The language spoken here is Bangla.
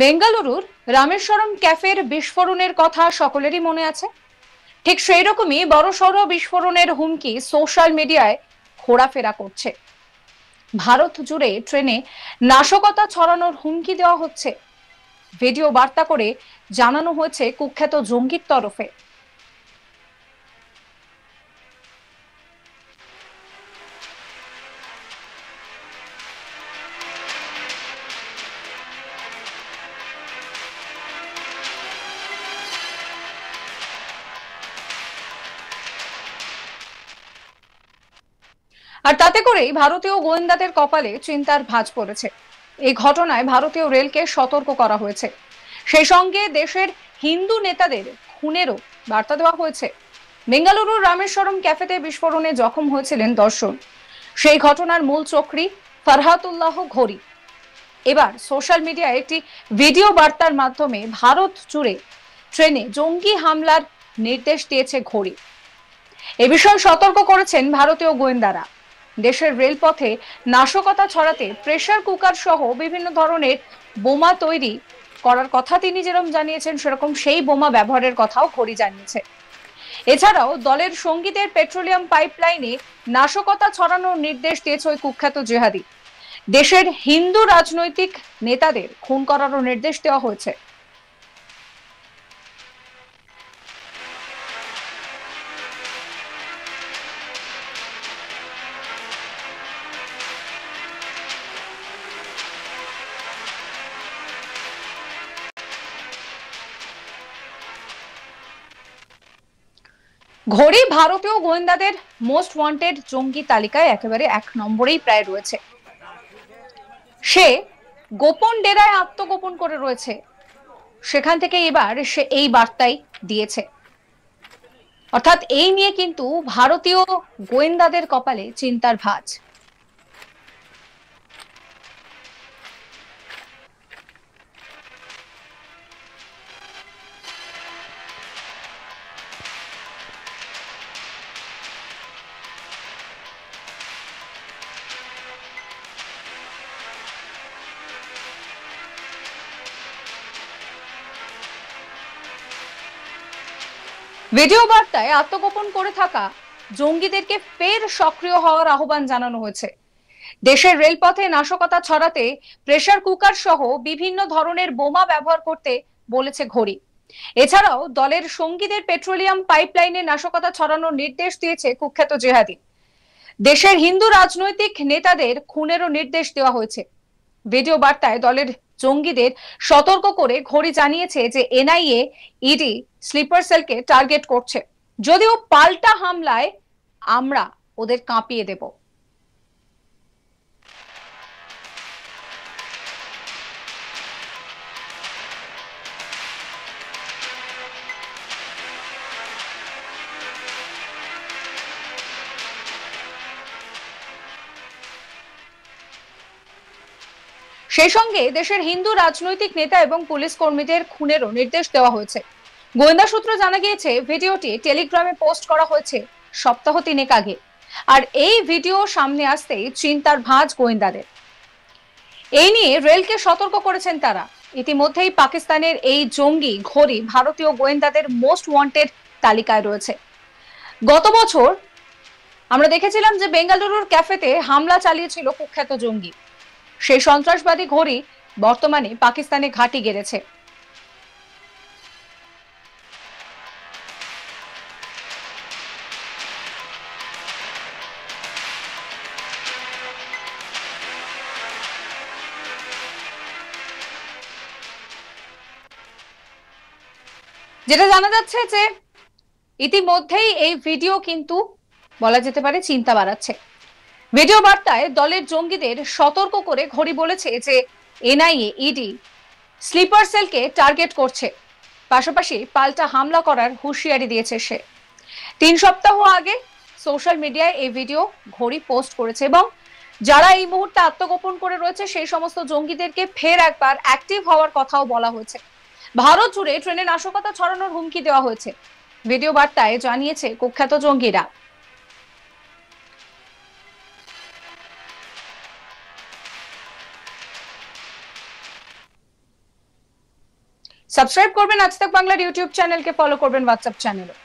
বেঙ্গালুরুর রামেশ্বরম ক্যাফের বিস্ফোরণের কথা সকলেরই মনে আছে। ঠিক সেই রকমই বড়সড় বিস্ফোরণের হুমকি সোশ্যাল মিডিয়ায় ঘোরাফেরা করছে। ভারত জুড়ে ট্রেনে নাশকতা ছড়ানোর হুমকি দেওয়া হচ্ছে। ভিডিও বার্তা করে জানানো হয়েছে কুখ্যাত জঙ্গির তরফে। আর তাতে করেই ভারতীয় গোয়েন্দাদের কপালে চিন্তার ভাঁজ পড়েছে। এই ঘটনায় ভারতীয় রেলকে সতর্ক করা হয়েছে। সেই সঙ্গে দেশের হিন্দু নেতাদের খুনেরও বার্তা দেওয়া হয়েছে। বেঙ্গালুরুর রামেশ্বরম ক্যাফেতে বিস্ফোরণে জখম হয়েছিলেন 10 জন। সেই ঘটনার মূল চক্রী ফরহাতুল্লাহ ঘোরি এবার সোশ্যাল মিডিয়ায় একটি ভিডিও বার্তার মাধ্যমে ভারত জুড়ে ট্রেনে জঙ্গি হামলার নির্দেশ দিয়েছে ঘোরি। এ বিষয়ে সতর্ক করেছেন ভারতীয় গোয়েন্দারা। দেশের রেলপথে নাশকতা ছড়াতে প্রেসার কুকার সহ বিভিন্ন ধরনের বোমা তৈরি করার কথা তিনি যেরকম জানিয়েছেন, সেরকম সেই বোমা ব্যবহারের কথাও ঘড়ি জানিয়েছে। এছাড়াও দলের সঙ্গীদের পেট্রোলিয়াম পাইপলাইনে নাশকতা ছড়ানোর নির্দেশ দিয়েছে ওই কুখ্যাত জেহাদি। দেশের হিন্দু রাজনৈতিক নেতাদের খুন করারও নির্দেশ দেওয়া হয়েছে। ঘড়ি ভারতীয় গোয়েন্দাদের মোস্ট ওয়ান্টেড জঙ্গি তালিকায় একেবারে 1 নম্বরেই প্রায় রয়েছে। সে গোপন ডেরায় আত্মগোপন করে রয়েছে। সেখান থেকে এবার সে এই বার্তাই দিয়েছে। অর্থাৎ এই নিয়ে কিন্তু ভারতীয় গোয়েন্দাদের কপালে চিন্তার ভাঁজ। ভিডিও বার্তায় আত্মগোপন করে থাকা জঙ্গিদেরকে ফের সক্রিয় হওয়ার আহ্বান জানানো হয়েছে। দেশের রেলপথে নাশকতা ছড়াতে প্রেসার কুকার সহ বিভিন্ন ধরনের বোমা ব্যবহার করতে বলেছে ঘড়ি। এছাড়াও দলের সঙ্গীদের পেট্রোলিয়াম পাইপলাইনে নাশকতা ছড়ানোর নির্দেশ দিয়েছে কুখ্যাত জেহাদি। দেশের হিন্দু রাজনৈতিক নেতাদের খুনেরও নির্দেশ দেওয়া হয়েছে। ভিডিও বার্তায় দলের জঙ্গিদের সতর্ক করে ঘড়ি জানিয়েছে যে এনআইএ, ইডি স্লিপার সেলকে টার্গেট করছে। যদিও পাল্টা হামলায় আমরা ওদের কাঁপিয়ে দেব। সেই সঙ্গে দেশের হিন্দু রাজনৈতিক নেতা এবং পুলিশ কর্মীদের খুনেরও নির্দেশ দেওয়া হয়েছে। গোয়েন্দা সূত্র জানা গিয়েছে ভিডিওটি টেলিগ্রামে পোস্ট করা হয়েছে সপ্তাহ 3 আগে। আর এই ভিডিও সামনে আসতেই চিন্তার ভাঁজ গোয়েন্দাদের। এই নিয়ে রেলকে সতর্ক করেছেন তারা। ইতিমধ্যেই পাকিস্তানের এই জঙ্গি ঘড়ি ভারতীয় গোয়েন্দাদের মোস্ট ওয়ান্টেড তালিকায় রয়েছে। গত বছর আমরা দেখেছিলাম যে বেঙ্গালুরুর ক্যাফেতে হামলা চালিয়েছিল কুখ্যাত জঙ্গি। সেই সন্ত্রাসবাদী ঘড়ি বর্তমানে পাকিস্তানে ঘাঁটি গেড়েছে। যেটা জানা যাচ্ছে যে ইতিমধ্যেই এই ভিডিও কিন্তু বলা যেতে পারে চিন্তা বাড়াচ্ছে। ভিডিও বার্তায় দলের জঙ্গিদের সতর্ক করে ঘড়ি বলেছে যে এনআইএ, ইডি স্লিপার সেলকে টার্গেট করছে। পাশাপাশি পাল্টা হামলা করার হুঁশিয়ারি দিয়েছে সে। 3 সপ্তাহ আগে সোশ্যাল মিডিয়ায় এই ভিডিও ঘড়ি পোস্ট করেছে এবং যারা এই মুহূর্তে আত্মগোপন করে রয়েছে সেই সমস্ত জঙ্গিদেরকে ফের একবার অ্যাক্টিভ হওয়ার কথাও বলা হয়েছে। ভারত জুড়ে ট্রেনে নাশকতা ছড়ানোর হুমকি দেওয়া হয়েছে, ভিডিও বার্তায় জানিয়েছে কুখ্যাত জঙ্গিরা। সাবস্ক্রাইব করবেন আজ তাক বাংলার ইউটিউব চ্যানেলকে, ফলো করবেন হোয়াটসঅ্যাপ চ্যানেলও।